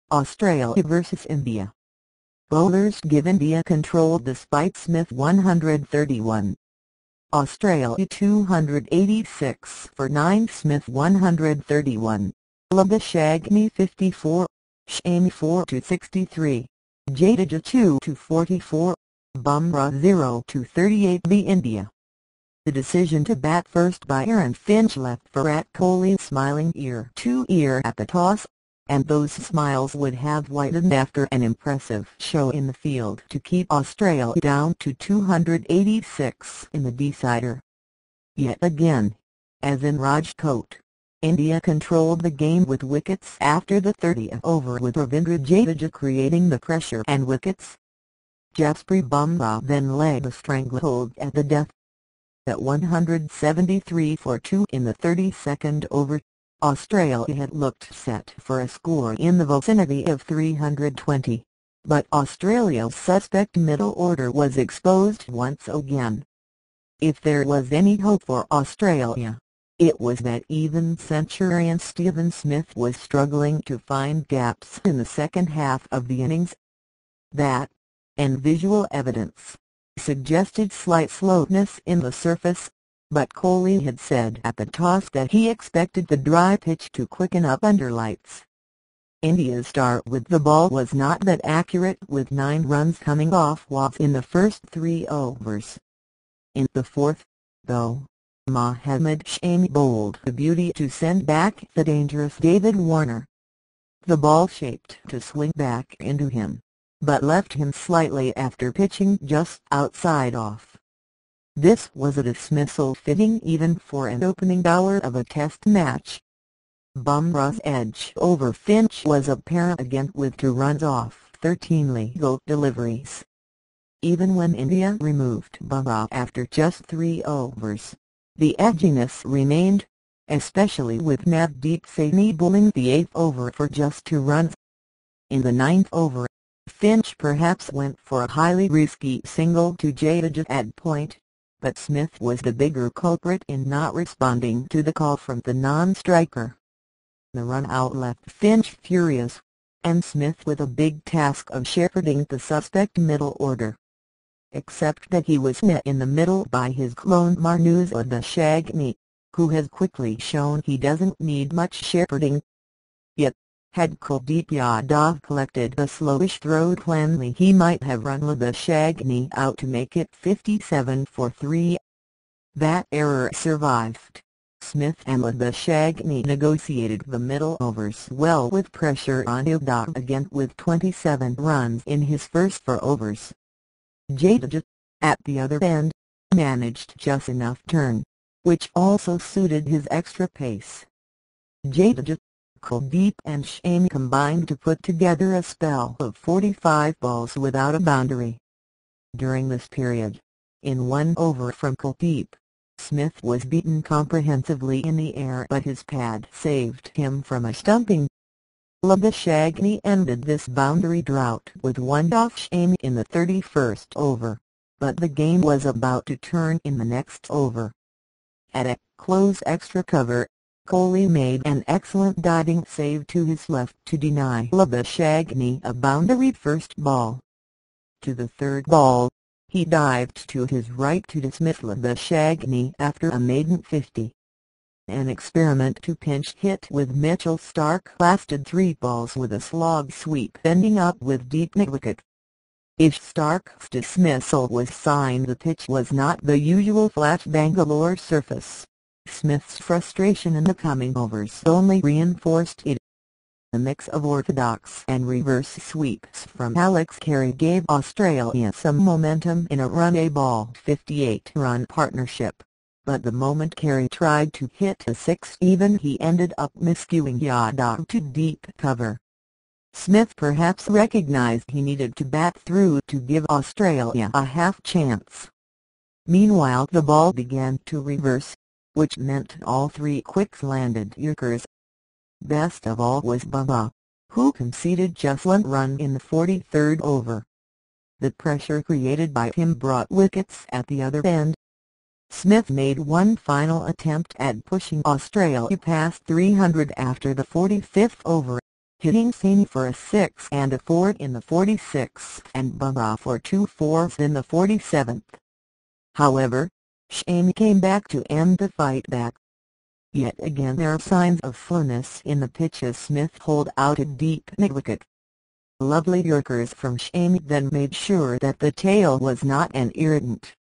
Australia vs India. Bowlers give India control despite Smith 131. Australia 286 for 9, Smith 131. Labuschagne 54, Shami 4-63, Jadeja 2-44, Bumrah 0-38. The India. The decision to bat first by Aaron Finch left Virat Kohli smiling ear to ear at the toss, and those smiles would have widened after an impressive show in the field to keep Australia down to 286 in the decider. Yet again, as in Rajkot, India controlled the game with wickets after the 30th over, with Ravindra Jadeja creating the pressure and wickets. Jasprit Bumrah then led a stranglehold at the death. At 173 for 2 in the 32nd over, Australia had looked set for a score in the vicinity of 320, but Australia's suspect middle order was exposed once again. If there was any hope for Australia, it was that even centurion Stephen Smith was struggling to find gaps in the second half of the innings. That, and visual evidence, suggested slight slowness in the surface, but Kohli had said at the toss that he expected the dry pitch to quicken up under lights. India's start with the ball was not that accurate, with 9 runs coming off walks in the first 3 overs. In the fourth, though, Mohammad Shami bowled a beauty to send back the dangerous David Warner. The ball shaped to swing back into him, but left him slightly after pitching just outside off. This was a dismissal fitting even for an opening bowler of a test match. Bumrah's edge over Finch was apparent again, with 2 runs off 13 legal deliveries. Even when India removed Bumrah after just 3 overs, the edginess remained, especially with Navdeep Saini bowling the 8th over for just 2 runs. In the 9th over, Finch perhaps went for a highly risky single to Jadeja at point, but Smith was the bigger culprit in not responding to the call from the non-striker. The run-out left Finch furious, and Smith with a big task of shepherding the suspect middle order. Except that he was met in the middle by his clone Marnooz Labuschagne, who has quickly shown he doesn't need much shepherding. Yet, had Kuldeep Yadav collected a slowish throw cleanly, he might have run Labuschagne out to make it 57 for 3. That error survived. Smith and Labuschagne negotiated the middle overs well, with pressure on Yadav again, with 27 runs in his first 4 overs. Jadeja, at the other end, managed just enough turn, which also suited his extra pace. Jadeja, Kuldeep and Shami combined to put together a spell of 45 balls without a boundary. During this period, in 1 over from Kuldeep, Smith was beaten comprehensively in the air, but his pad saved him from a stumping. Labuschagne ended this boundary drought with 1 off Shami in the 31st over, but the game was about to turn in the next over. At a close extra cover, Kohli made an excellent diving save to his left to deny Labuschagne a boundary first ball. To the 3rd ball, he dived to his right to dismiss Labuschagne after a maiden 50. An experiment to pinch hit with Mitchell Starc lasted 3 balls with a slog sweep ending up with deep wicket. If Starc's dismissal was signed, the pitch was not the usual flat Bangalore surface. Smith's frustration in the coming overs only reinforced it. A mix of orthodox and reverse sweeps from Alex Carey gave Australia some momentum in a run-a-ball 58-run partnership, but the moment Carey tried to hit a 6 even, he ended up miscuing Yadav to deep cover. Smith perhaps recognized he needed to bat through to give Australia a half chance. Meanwhile the ball began to reverse, which meant all 3 quicks landed Yorkers. Best of all was Bumrah, who conceded just 1 run in the 43rd over. The pressure created by him brought wickets at the other end. Smith made 1 final attempt at pushing Australia past 300 after the 45th over, hitting Saini for a 6 and a 4 in the 46th and Bubba for 2 4s in the 47th. However, Shamie came back to end the fight back. Yet again there are signs of slowness in the pitch as Smith holed out a deep mid-wicket. Lovely yorkers from Shamie then made sure that the tail was not an irritant.